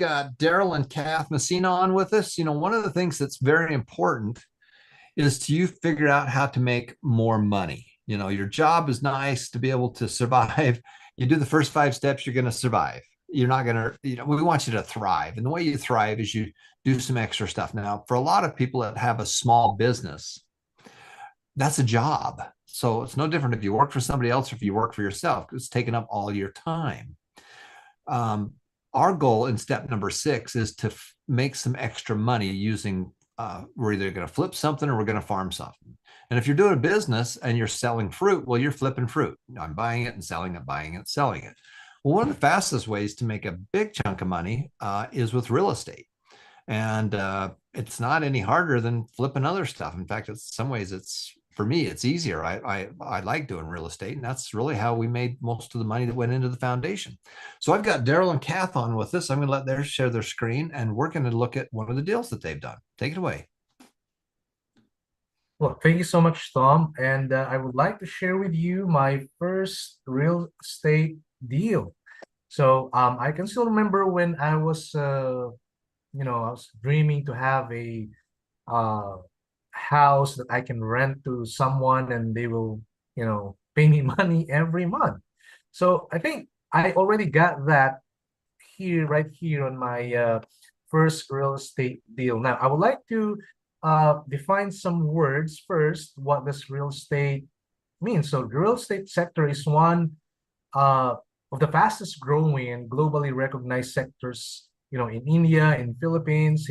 got Daryl and Kath Messina on with us. One of the things that's very important is to you figure out how to make more money. Your job is nice to be able to survive. You do the first 5 steps, you're going to survive. You're not going to, we want you to thrive. And the way you thrive is you do some extra stuff. Now, for a lot of people that have a small business, that's a job. So it's no different if you work for somebody else or if you work for yourself. It's taking up all your time. Um, our goal in step number 6 is to make some extra money using we're either going to flip something or we're going to farm something. And if you're doing a business and you're selling fruit, well, you're flipping fruit. I'm buying it and selling it, buying it, selling it. Well, one of the fastest ways to make a big chunk of money is with real estate. And it's not any harder than flipping other stuff. In fact, in some ways, it's for me, it's easier. I like doing real estate, and that's really how we made most of the money that went into the foundation. So I've got Daryl and Kath on with us. I'm going to let them share their screen, and we're going to look at one of the deals that they've done. Take it away. Well, thank you so much, Tom. And I would like to share with you my first real estate deal. So I can still remember when I was, I was dreaming to have a uh, house that I can rent to someone and they will, pay me money every month. So I think I already got that here, right here on my first real estate deal. Now, I would like to define some words first. What does real estate mean? So, the real estate sector is one uh, of the fastest growing and globally recognized sectors, in India, in Philippines,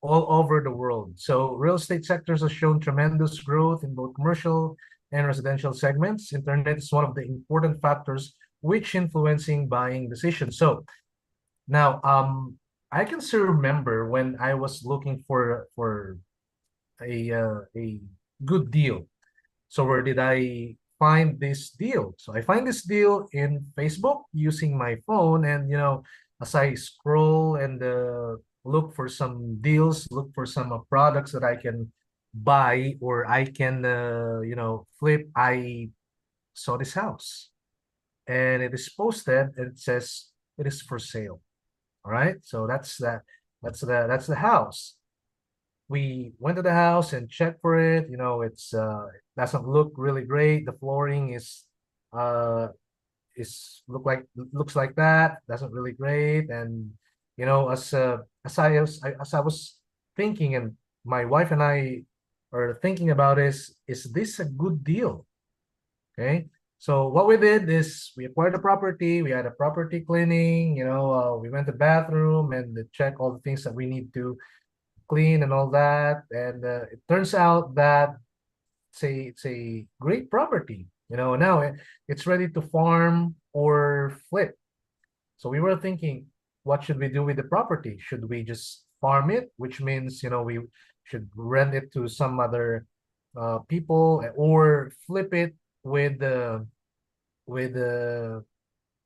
all over the world. So, real estate sectors have shown tremendous growth in both commercial and residential segments. Internet is one of the important factors which influencing buying decisions. So, now, I can still remember when I was looking for a good deal. So where did I find this deal? So I find this deal in Facebook using my phone, and as I scroll and look for some deals, look for some products that I can buy or I can flip. I saw this house, and it is posted, and it says it is for sale. All right, so that's the house. We went to the house and checked for it. It doesn't look really great. The flooring uh looks like that. Doesn't really great. And as I was thinking, and my wife and I are thinking about is this a good deal? Okay. So what we did is we acquired the property. We had a property cleaning. We went to the bathroom and check all the things that we need to clean and all that. And it turns out that it's a great property. Now it's ready to farm or flip. So we were thinking, what should we do with the property? Should we just farm it, which means we should rent it to some other people, or flip it with the with the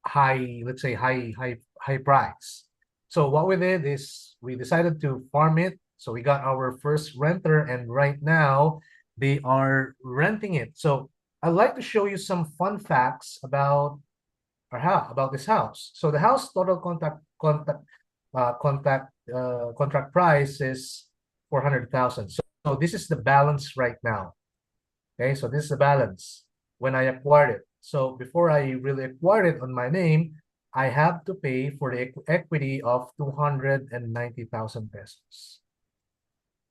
high, let's say high price. So what we did is we decided to farm it. So we got our first renter, and right now they are renting it. So I'd like to show you some fun facts about our house, about this house. So the house total contract price is 400,000. So this is the balance right now. Okay, so this is the balance when I acquired it. So before I really acquired it on my name, I have to pay for the equity of 290,000 pesos,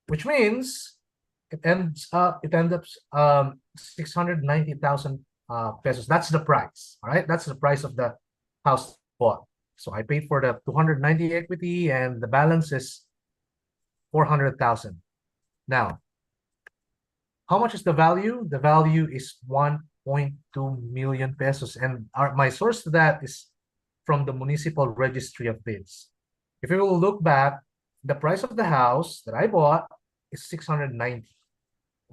which means it ends up 690,000 pesos. That's the price. All right, that's the price of the house bought. So I paid for the 290 equity, and the balance is 400,000. Now, how much is the value? The value is 1.2 million pesos. And my source to that is from the Municipal Registry of Deeds. If you will look back, the price of the house that I bought is 690.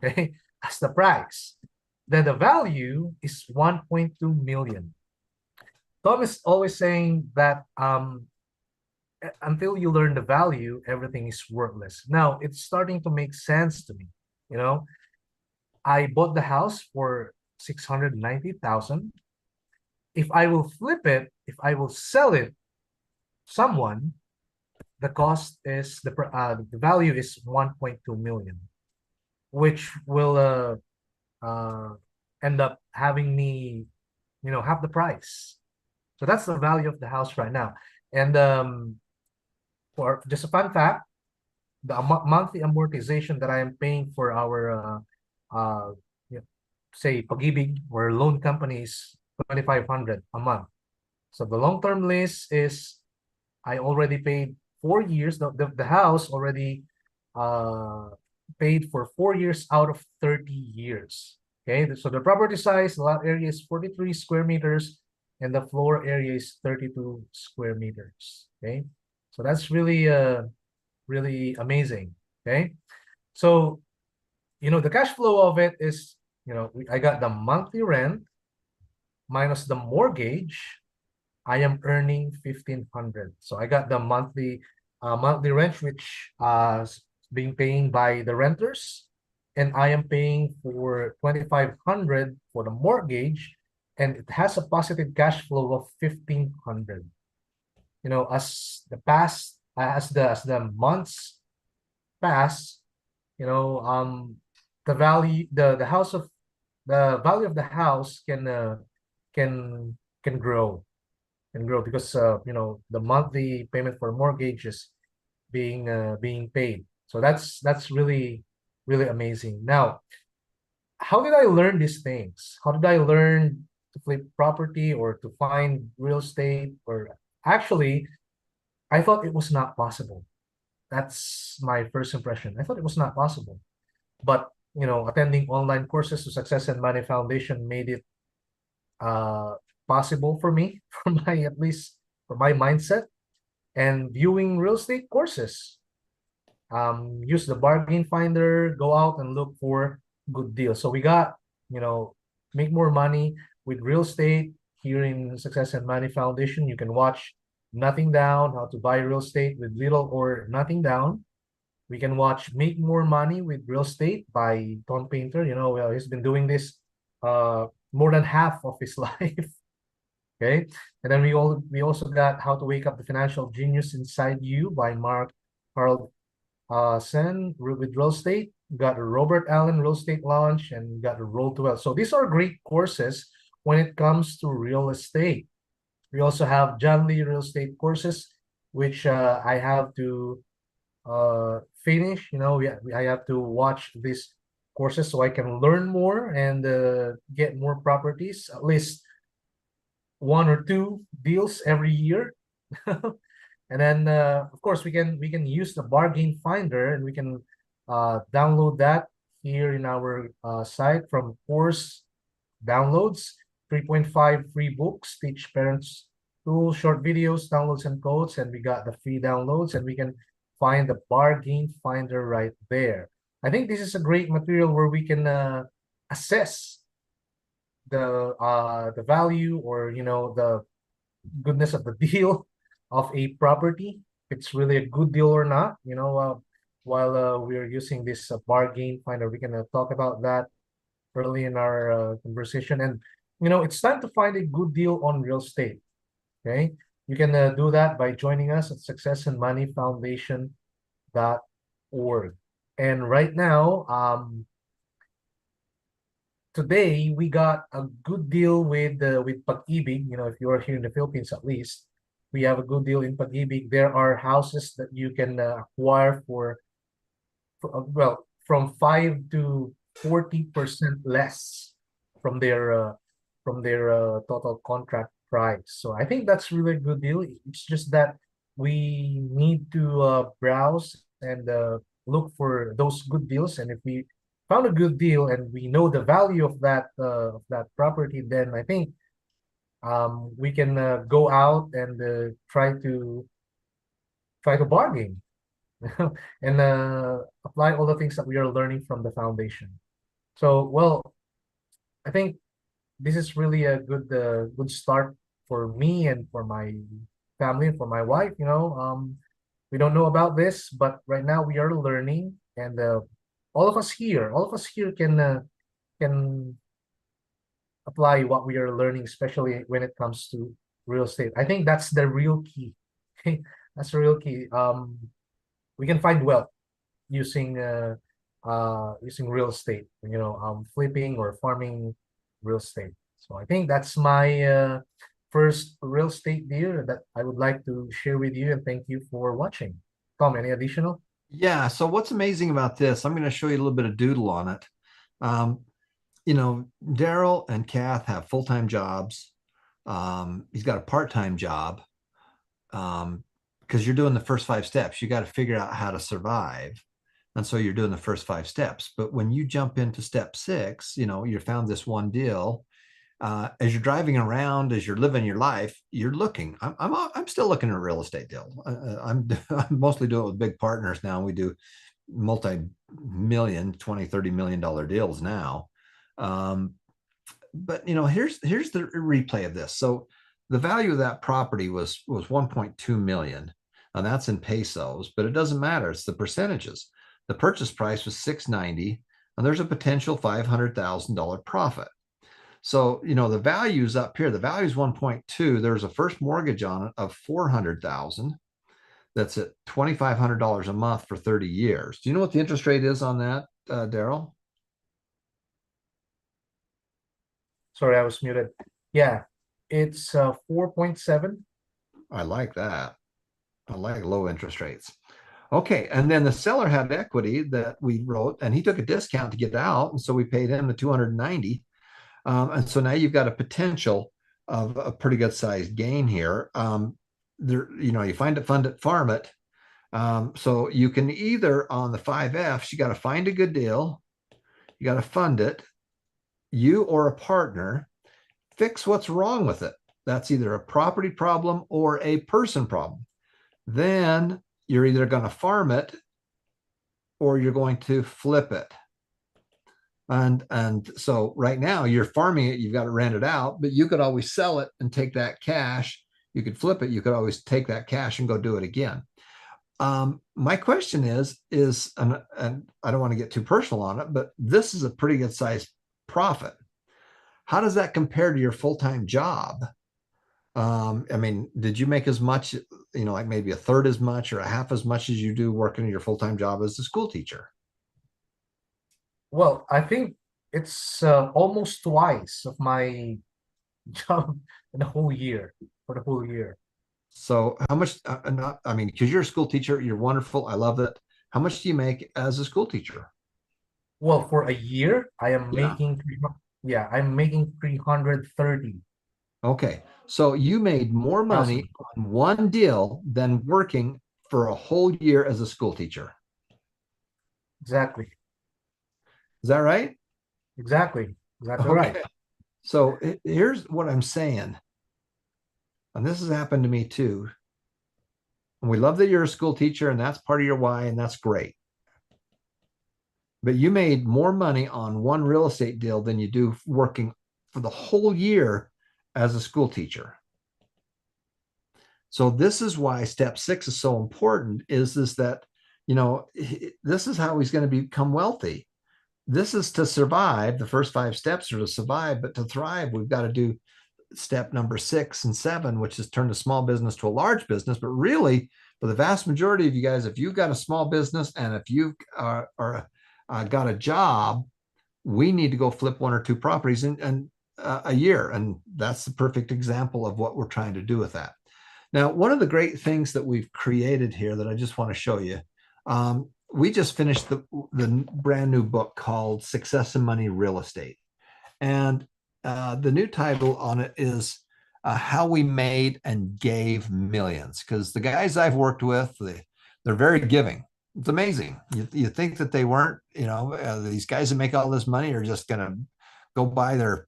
Okay, that's the price. Then the value is 1.2 million. Tom is always saying that until you learn the value, everything is worthless. Now it's starting to make sense to me. I bought the house for 690,000. If I will flip it, if I will sell it to someone, the cost is the value is 1.2 million, which will uh end up having me, half the price. So that's the value of the house right now. And for just a fun fact, the monthly amortization that I am paying for our uh y- say pag-ibig or loan companies 2,500 a month. So the long-term lease is I already paid 4 years. The house already uh paid for 4 years out of 30 years. Okay, so the property size, the lot area is 43 square meters, and the floor area is 32 square meters. Okay, so that's really amazing. Okay, so the cash flow of it is, I got the monthly rent minus the mortgage. I am earning 1,500. So I got the monthly rent, which is being paying by the renters, and I am paying for 2,500 for the mortgage, and it has a positive cash flow of 1,500. As the months pass, you know, um, the value the house of the value of the house can can grow because the monthly payment for mortgage is being paid. So that's really amazing. Now, how did I learn these things? How did I learn to flip property or to find real estate? Or actually, I thought it was not possible. That's my first impression. I thought it was not possible. But attending online courses to Success and Money Foundation made it uh possible for me, at least for my mindset, and viewing real estate courses. Use the bargain finder, go out and look for good deals. So we got, make more money with real estate here in Success and Money Foundation. You can watch Nothing Down, how to buy real estate with little or nothing down. We can watch Make More Money with Real Estate by Tom Painter. He's been doing this more than half of his life. Okay. And then we also got How to Wake Up the Financial Genius Inside You by Mark Carl Sen with real estate. We got the Robert Allen Real Estate Launch, and we got the Roll to Wealth. So these are great courses when it comes to real estate. We also have John Lee Real Estate courses, which I have to finish. I have to watch these courses so I can learn more and get more properties, at least one or two deals every year. And then of course we can use the bargain finder, and we can download that here in our site from course downloads. 3.5 free books teach parents tools, short videos, downloads, and codes, and we got the free downloads, and we can find the bargain finder right there. I think this is a great material where we can assess the value, or the goodness of the deal of a property, if it's really a good deal or not. While we're using this bargain finder, we can talk about that early in our conversation. And it's time to find a good deal on real estate. Okay, you can do that by joining us at successandmoneyfoundation.org. And right now, today we got a good deal with Pag-ibig. If you are here in the Philippines, at least we have a good deal in Pag-ibig. There are houses that you can acquire well, from 5 to 40% less from their total contract price. So I think that's really a good deal. It's just that we need to browse and look for those good deals. And if we found a good deal and we know the value of that property, then I think we can go out and try to bargain and apply all the things that we are learning from the foundation. So, well, I think this is really a good start for me and for my family and for my wife. We don't know about this, but right now we are learning, and all of us here can apply what we are learning, especially when it comes to real estate. I think that's the real key. That's the real key. We can find wealth using using real estate, flipping or farming real estate. So I think that's my first real estate deal that I would like to share with you, and thank you for watching. Tom, any additional? Yeah. So what's amazing about this, I'm going to show you a little bit of doodle on it. Um, Daryl and Kath have full-time jobs. He's got a part-time job. Because you're doing the first five steps, you got to figure out how to survive. And so you're doing the first five steps. But when you jump into step six, you found this one deal. As you're driving around, as you're living your life, you're looking. I'm still looking at a real estate deal. I'm mostly doing it with big partners now. We do multi-million, 20, $30 million deals now. But here's the replay of this. So the value of that property was 1.2 million, and that's in pesos, but it doesn't matter. It's the percentages. The purchase price was 690, and there's a potential $500,000 profit. So the value's up here. The value is 1.2. There's a first mortgage on it of 400,000. That's at $2,500 a month for 30 years. Do you know what the interest rate is on that, Daryl? Sorry, I was muted. Yeah, it's 4.7. I like that. I like low interest rates. Okay, and then the seller had equity that we wrote, and he took a discount to get out, and so we paid him the 290. And so now you've got a potential of a pretty good sized gain here. You find it, fund it, farm it. So you can either on the five F's, you got to find a good deal, you got to fund it, you or a partner fix what's wrong with it. That's either a property problem or a person problem. Then you're either going to farm it or you're going to flip it. And so right now you're farming it, you've got to rent it out, but you could always sell it and take that cash. You could flip it, you could always take that cash and go do it again. My question and I don't want to get too personal on it, but this is a pretty good sized profit. How does that compare to your full-time job? I mean, did you make as much, like maybe a third as much or a half as much as you do working in your full-time job as a school teacher? Well, I think it's almost twice of my job in the whole year, for the whole year. So how much, not, I mean, because you're a school teacher, you're wonderful. I love it. How much do you make as a school teacher? Well, for a year, I am Yeah. making yeah, I'm making 330,000. Okay. So you made more money on one deal than working for a whole year as a school teacher. Exactly. Is that right? Exactly. Exactly right. Okay. So here's what I'm saying. And this has happened to me too. And we love that you're a school teacher and that's part of your why, and that's great. But you made more money on one real estate deal than you do working for the whole year as a school teacher. So this is why step six is so important, is that, this is how he's going to become wealthy. This is to survive. The first five steps are to survive, but to thrive, we've got to do step number 6 and 7, which is turn a small business to a large business. But really, for the vast majority of you guys, if you've got a small business and if you've got a job, we need to go flip one or two properties in a year. And that's the perfect example of what we're trying to do with that. Now, one of the great things that we've created here that I just want to show you, we just finished the brand new book called Success and Money Real Estate. And the new title on it is How We Made and Gave Millions. Because the guys I've worked with, they're very giving. It's amazing. You think that they weren't, these guys that make all this money are just going to go buy their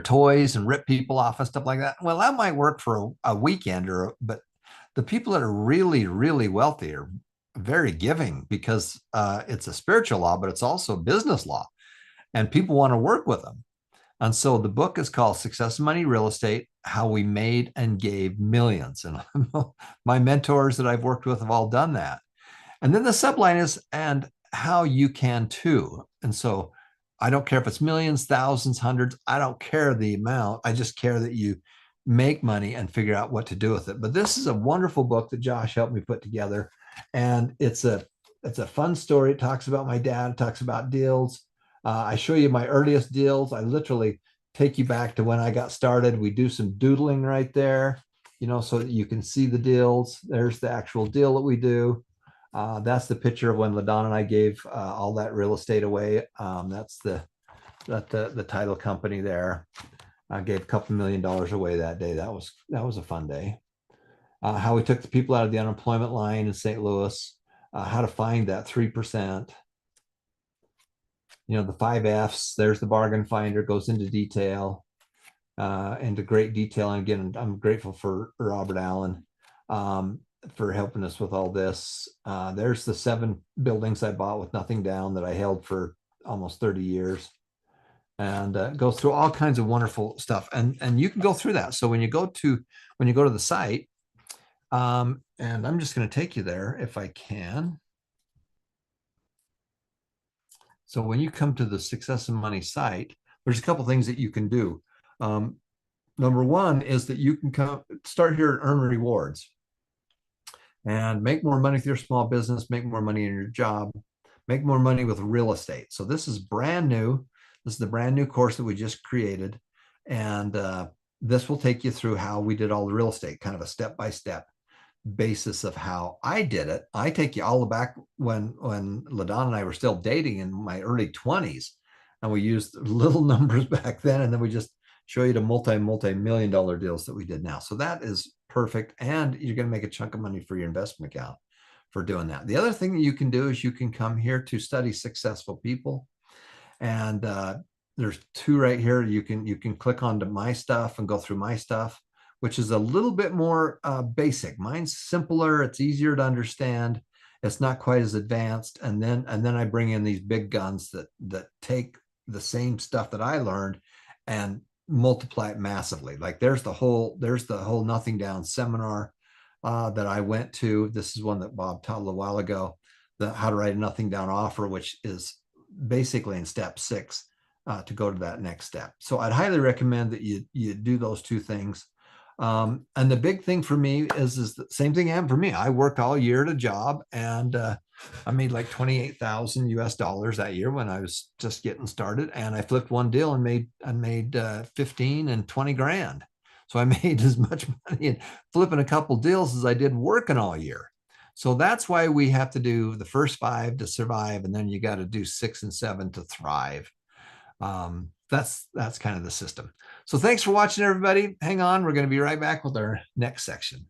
toys and rip people off and stuff like that. Well, that might work for a weekend, but the people that are really, really wealthy are very giving because it's a spiritual law, but it's also a business law, and people want to work with them. And so the book is called Success and Money Real Estate, How We Made and Gave Millions. And my mentors that I've worked with have all done that. And then the subline is, and how you can too. And so I don't care if it's millions, thousands, hundreds. I don't care the amount. I just care that you make money and figure out what to do with it. But this is a wonderful book that Josh helped me put together, and it's a fun story. It talks about my dad. It talks about deals. I show you my earliest deals. I literally take you back to when I got started. We do some doodling right there, so that you can see the deals. There's the actual deal that we do. That's the picture of when LaDon and I gave all that real estate away. That's the title company there. I gave a couple $1 million away that day. That was a fun day. How we took the people out of the unemployment line in St. Louis. How to find that 3%. The 5 Fs. There's the bargain finder. Goes into detail, into great detail. And again, I'm grateful for Robert Allen for helping us with all this. There's the 7 buildings I bought with nothing down that I held for almost 30 years. And goes through all kinds of wonderful stuff, and you can go through that. So when you go to the site, and I'm just going to take you there if I can. So when you come to the Success and Money site, there's a couple things that you can do. Number one is that you can start here and earn rewards and make more money with your small business, make more money in your job, make more money with real estate. So this is brand new. This is the brand new course that we just created. And this will take you through how we did all the real estate, kind of a step-by-step basis of how I did it. I take you all the back when LaDon and I were still dating in my early 20s. And we used little numbers back then. And then we just show you the multi-million-dollar deals that we did now. So that is perfect. And you're going to make a chunk of money for your investment account for doing that. The other thing that you can do is you can come here to study successful people. And there's 2 right here. You can click onto my stuff and go through my stuff, which is a little bit more basic. Mine's simpler. It's easier to understand. It's not quite as advanced. And then I bring in these big guns that take the same stuff that I learned and multiply it massively. Like there's the whole Nothing Down seminar that I went to. This is one that Bob taught a little while ago, the How to Write a Nothing Down Offer, which is basically in step 6 to go to that next step. So I'd highly recommend that you do those 2 things. And the big thing for me is the same thing happened for me. I worked all year at a job, and I made like 28,000 US dollars that year when I was just getting started. And I flipped one deal and made 15 and 20 grand. So I made as much money in flipping a couple deals as I did working all year. So that's why we have to do the first 5 to survive, and then you got to do 6 and 7 to thrive. That's kind of the system. So thanks for watching, everybody. Hang on, we're going to be right back with our next section.